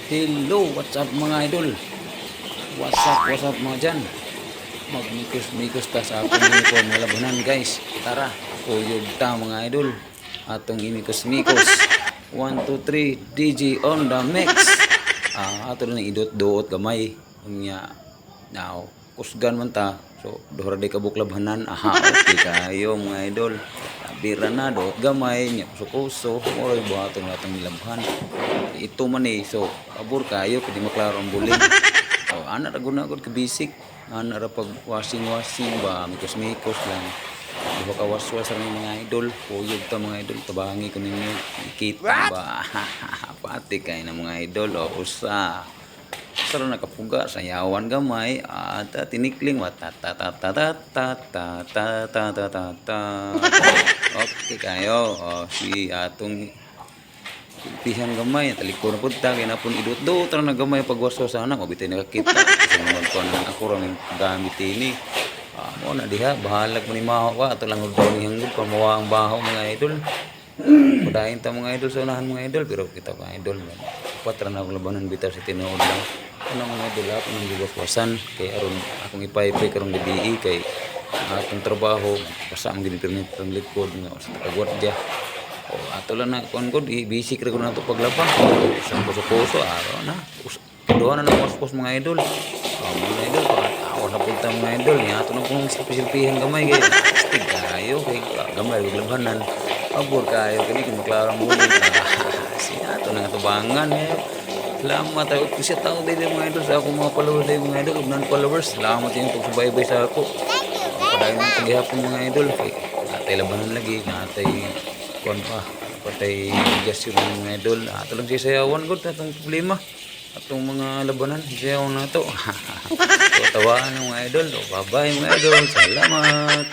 Hello, what's up mga idol? What's up mga dyan? Magmikos-mikos ta sa akong uniform nga labanan guys. Tara, uyog ta mga idol. Atong imikos-mikos. 1, 2, 3, DJ on the mix. Ato na idot-duot gamay. Unya, now, kusgan man ta. So, dohra day kabuklabhanan. Okay kayo mga idol. Bira na do gamay nya kuso-kuso oy buhaton natong nilabhan ito man so abur kayo pwede maklaro ang buling ana ra guna gud ka basic ana ra pag washing ba mikos-mikos lang di ba ka waswas ra mga idol uyog ta mga idol tabangi ko ninyo kita ba pati kay na mga idol usa saro nakapuga sa yawan gamay at tinikling okay kayo si atong pihan gamay talikod na punta kaya na pun idot-do tara na gamay pagwaso sana ko bitay nakakita kasi naman ko na ako rin gamit ini mo na diha bahalag mo ni maho ka ato lang daw ni hanggod pa mawa ang baho mga idol kudahin ta mga idol sa unahan mga idol pero kita ka idol patra na labanan bitaw sa tinuod lang ano mga idol ako nang giwaswasan kay aron akong ipay-pay karong gabi kay atong trabaho kasama gid permit ang likod nga sa kagwardya ato lang na kon ko busy ra ko na to paglaba sa puso araw na kuduhan na waspos mga idol mga idol awas na punta mga idol niya ato na kung silpihan gamay kay astig kayo kay gamay gaglabanan abur kayo kani kung maklaro mo siya ato na tubangan salamat tayo kasi tao din mga idol sa akong mga followers din mga idol non followers salamat yung pagsubaybay sa ako padayon ng paghihapon mga idol kay natay labanan lagi natay kuan pa patay gas yung mga idol ato lang sisayawan gud atong problema atong mga labanan sisayawan na to so tawaan ng mga idol bye bye mga idol salamat.